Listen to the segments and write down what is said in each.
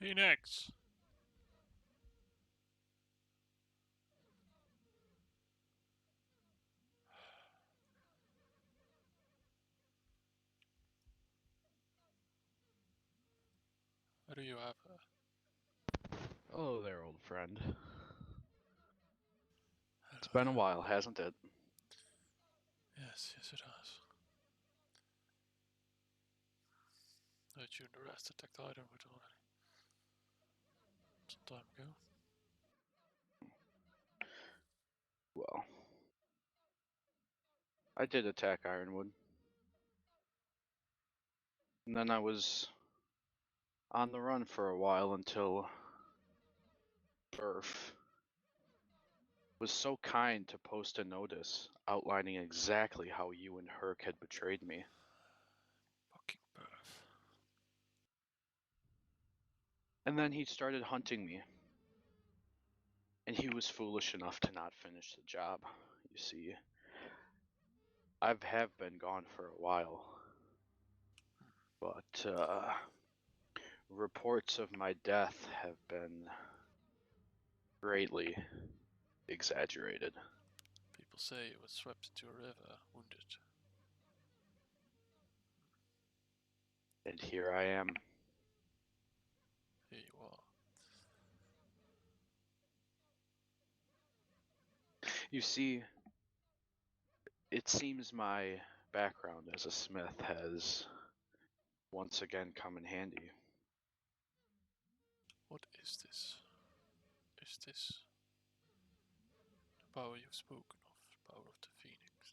Phoenix! What do you have? Hello there, old friend. It's been a while, hasn't it? Yes, it has. I tuned the rest attacked Ironwood already. Some time ago. Well, I did attack Ironwood. And then I was on the run for a while until Burf was so kind to post a notice outlining exactly how you and Herc had betrayed me. Fucking birth. And then he started hunting me. And he was foolish enough to not finish the job. You see, I have been gone for a while. But, reports of my death have been greatly exaggerated. People say you were swept into a river, wounded. And here I am. Here you are. You see, it seems my background as a smith has once again come in handy. What is this? Is this the power you've spoken of? The power of the Phoenix,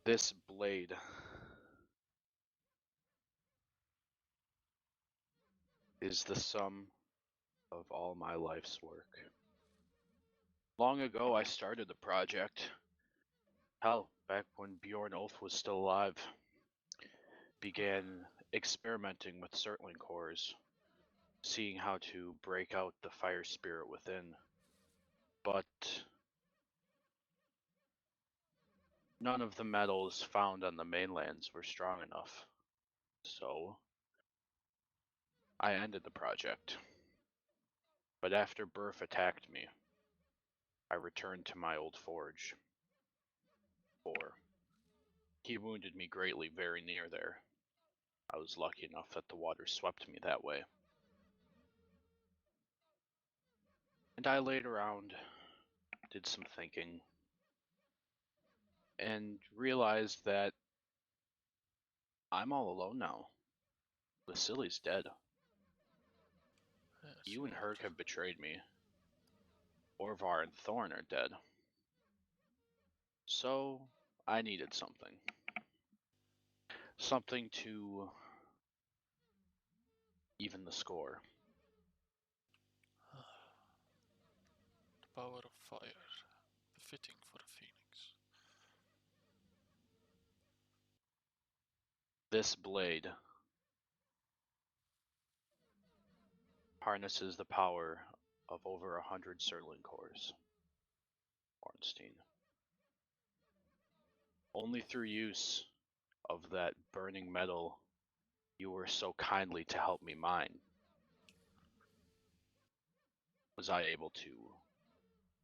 then? This blade is the sum of all my life's work. Long ago, I started the project. Hell, back when Bjorn Ulf was still alive. Began experimenting with Surtling cores, seeing how to break out the fire spirit within. But none of the metals found on the mainlands were strong enough. So I ended the project. But after Burf attacked me, I returned to my old forge. For he wounded me greatly very near there. I was lucky enough that the water swept me that way. And I laid around, did some thinking, and realized that I'm all alone now. Vasily's dead. Yes, You and are. Herc have betrayed me. Orvar and Thorn are dead. So I needed something. Something to even the score. The power of fire. Befitting for a Phoenix. This blade harnesses the power of over 100 Surtling cores. Ornstein. Only through use of that burning metal you were so kindly to help me mine was I able to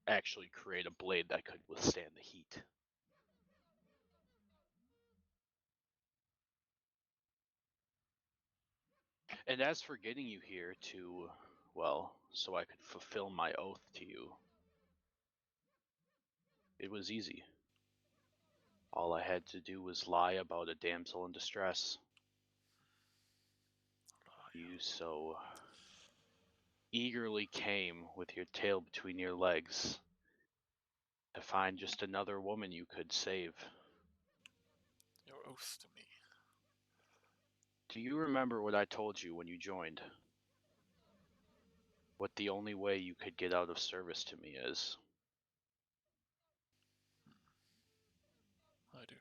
actually create a blade that could withstand the heat. And as for getting you here to, well, so I could fulfill my oath to you, it was easy. All I had to do was lie about a damsel in distress. You so eagerly came with your tail between your legs to find just another woman you could save. Your oath to me. Do you remember what I told you when you joined? What the only way you could get out of service to me is? I do.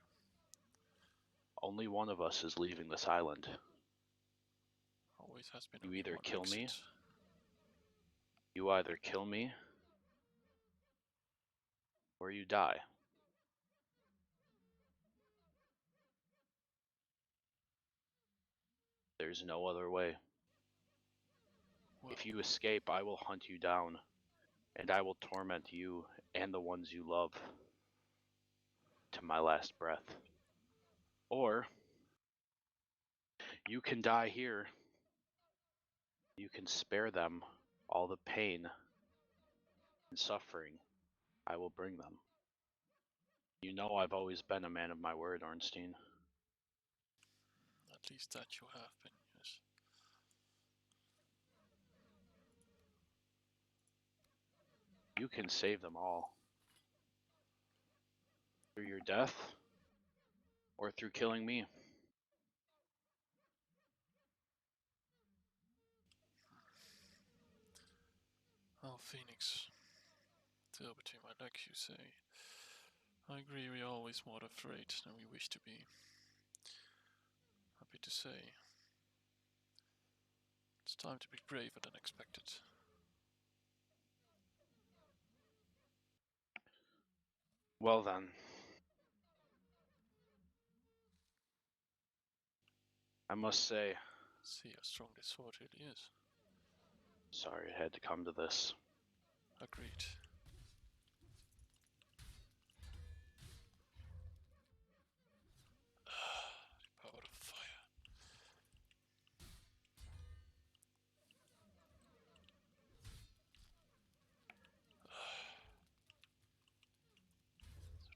Only one of us is leaving this island. Always has been You only either one kill me, exit. you either kill me, or you die. There's no other way. Well, If you escape, I will hunt you down, and I will torment you and the ones you love to my last breath. Or you can die here. You can spare them all the pain and suffering I will bring them. You know I've always been a man of my word, Ornstein. at least that you have been, yes. You can save them all. Through your death, or through killing me. Oh, Phoenix. Tail between my legs, you say. I agree, we are always more afraid than we wish to be. Happy to say. It's time to be braver than expected. Well then. I must say, See how strong this sword really is. sorry it had to come to this. Agreed. The power of fire.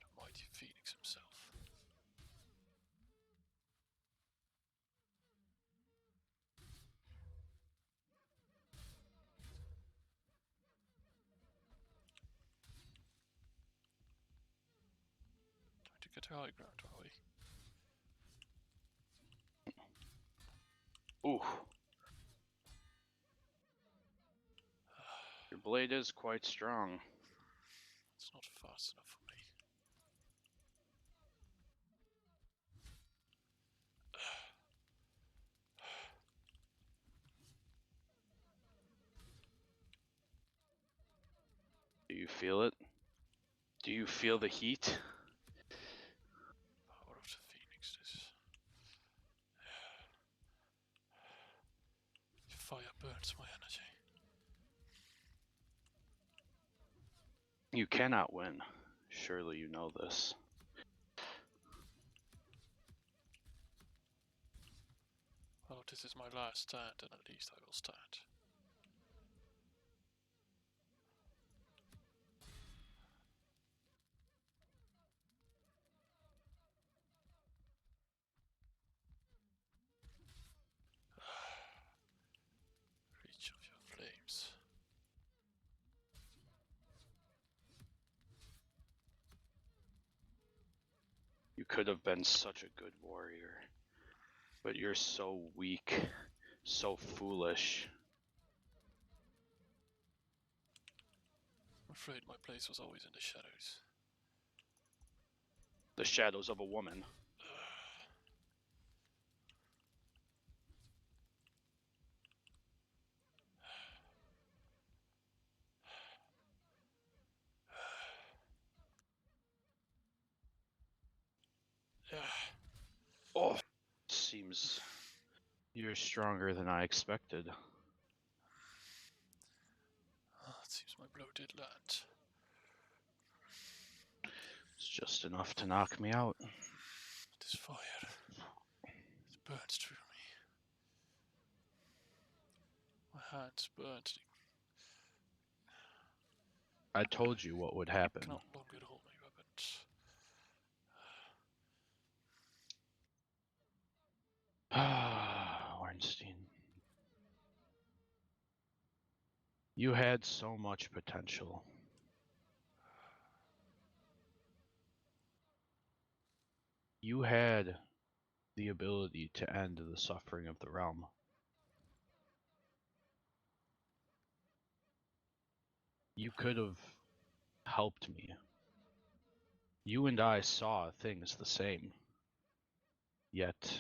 The mighty Phoenix himself. Trying to get to high ground, are we? Ooh. Your blade is quite strong. It's not fast enough for me. Do you feel it? Do you feel the heat? Power of the Phoenix, this. Fire burns my energy. You cannot win. Surely you know this. Well, this is my last stand, and at least I will stand. Reach of your flames. You could have been such a good warrior. But you're so weak. So foolish. I'm afraid my place was always in the shadows. The shadows of a woman. Oh, seems you're stronger than I expected. It seems my blow did land. It's just enough to knock me out. This fire, it burns through me. My hands burnt. I told you what would I happen. cannot longer hold my weapons. Ornstein. You had so much potential. You had the ability to end the suffering of the realm. You could have helped me. You and I saw things the same. Yet,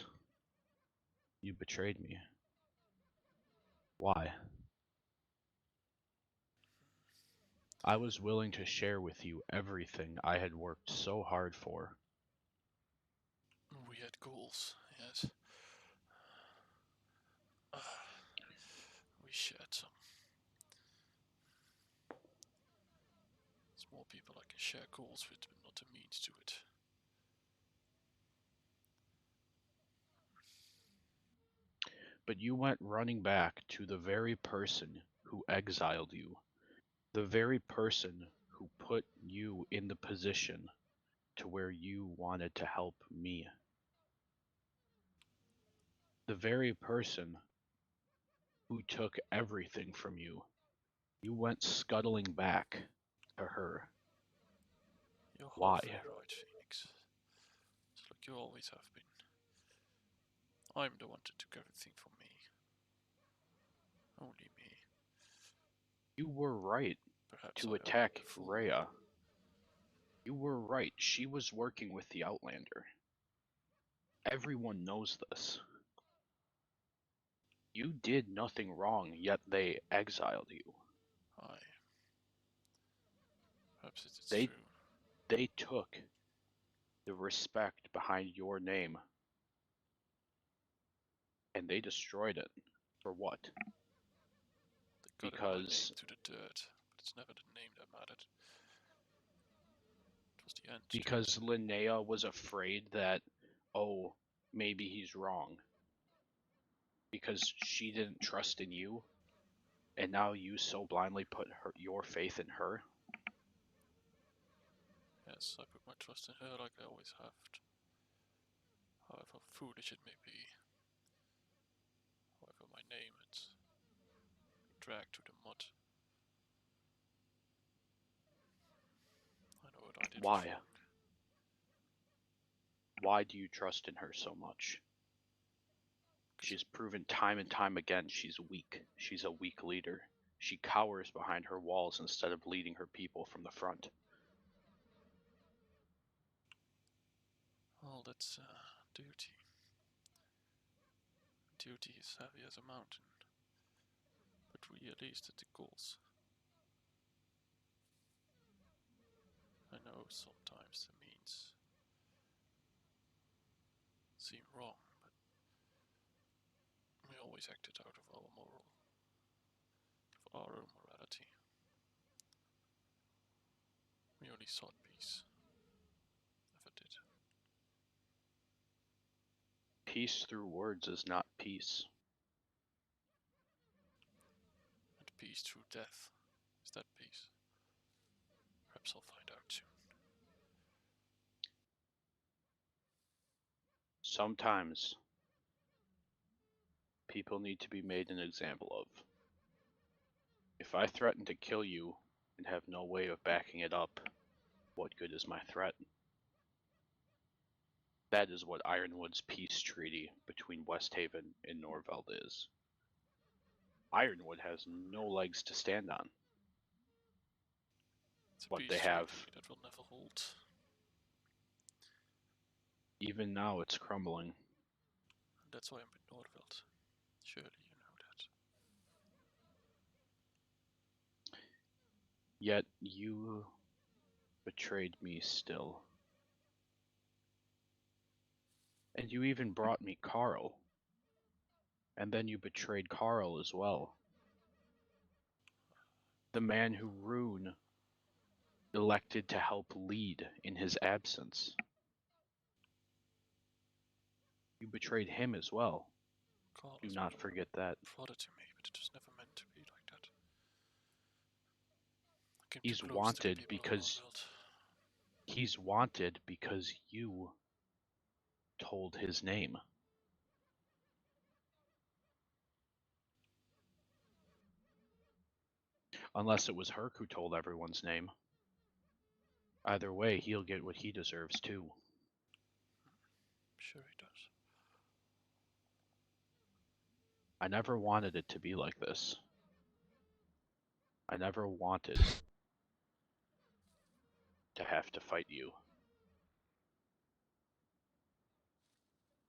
you betrayed me. Why? I was willing to share with you everything I had worked so hard for. We had goals, yes. share goals with, but not the means to it. But you went running back to the very person who exiled you, the very person who put you in the position to where you wanted to help me. The very person who took everything from you. You went scuttling back to her. You're Why? halfway right, Phoenix. It's like you always have been. I'm the one that took everything from me. Only me. You were right Perhaps to I am attack the fool. Rhea. You were right. She was working with the Outlander. Everyone knows this. You did nothing wrong, yet they exiled you. Aye. Perhaps it is They true. they took the respect behind your name and they destroyed it. For what? They got in my name Because to the dirt, but it's never the name that mattered. It was the end to it. Linnea was afraid that, oh, maybe he's wrong. Because she didn't trust in you, and now you so blindly put your faith in her. Yes, I put my trust in her like I always have. However foolish it may be. However my name had been dragged to the mud. I know what I did was Why? wrong. Why do you trust in her so much? She's proven time and time again she's weak. She's a weak leader. She cowers behind her walls instead of leading her people from the front. Well, that's duty. Duty is heavy as a mountain, but we at least at the goals. I know sometimes the means seem wrong, but we always acted out of our own morality. We only sought peace. Never did. Peace through words is not peace. And peace through death. Is that peace? Perhaps I'll find out soon. Sometimes people need to be made an example of. If I threaten to kill you and have no way of backing it up, what good is my threat? That is what Ironwood's peace treaty between Westhaven and Norveld is. Ironwood has no legs to stand on. It's a What peace they have, treaty that will never hold. even now, it's crumbling. And that's why I'm with Nordveld. Surely you know that. Yet you betrayed me still. And you even brought me Carl. And then you betrayed Carl as well. The man who Rune elected to help lead in his absence. You betrayed him as well. Carl Do is not my forget that. brother to me, but it was never meant to be like that. I came He's too close wanted to the people because of Nordveld. he's wanted because you told his name. Unless it was Herc who told everyone's name. Either way, he'll get what he deserves too. Sure he does. I never wanted it to be like this. I never wanted to have to fight you.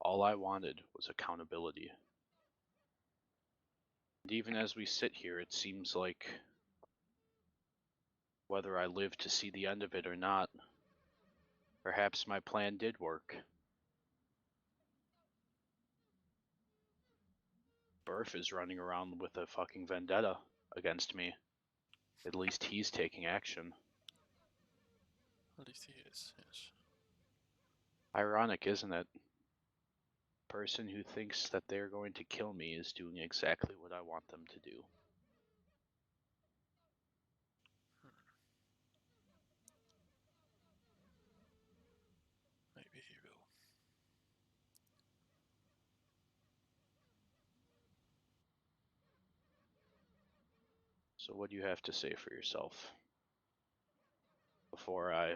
All I wanted was accountability. And even as we sit here, it seems like whether I live to see the end of it or not, perhaps my plan did work. Burf is running around with a fucking vendetta against me. At least he's taking action. At least he is, yes. Ironic, isn't it? The person who thinks that they're going to kill me is doing exactly what I want them to do. Maybe he will. So what do you have to say for yourself before I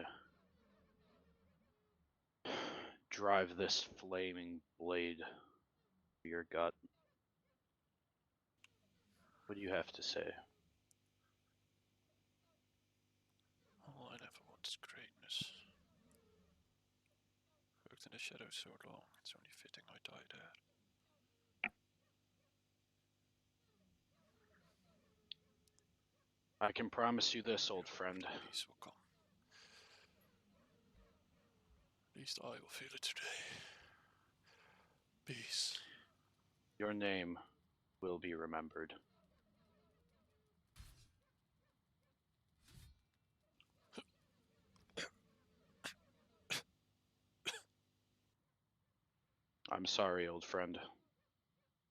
drive this flaming blade through your gut? What do you have to say? All I never wanted greatness. Worked in the shadows so long, it's only fitting I die there. I can promise you this, old friend. Peace will come. At least I will feel it today. Peace. Your name will be remembered. I'm sorry, old friend.